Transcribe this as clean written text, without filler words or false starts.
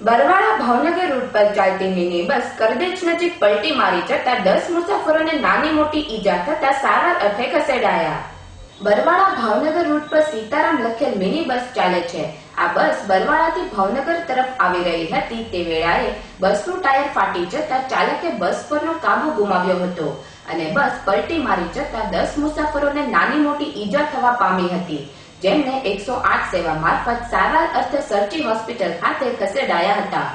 Barwala Bhavnagar route પર ચાલતી mini bus કરદેજ નજીક પલટી મારી જતા 10 મુસાફરોને નાની મોટી ઈજા થતા સારવાર અર્થે ખસેડાયા. બરવાળા ભાવનગર રૂટ પર સીતારામ લખેલ મિની બસ ચાલે છે. આ બસ બરવાળાથી ભાવનગર તરફ આવી રહી હતી તે વેળાએ બસનું ટાયર ફાટી જતા ચાલકે બસ પરનો કાબુ ગુમાવ્યો હતો અને બસ પલટી મારી જતા 10 મુસાફરોને નાની મોટી ઈજા થવા પામી હતી, જેમને 108 સેવા મારફત સારવાર અર્થે સરચી હોસ્પિટલ ખાતે ખસેડાયા હતા.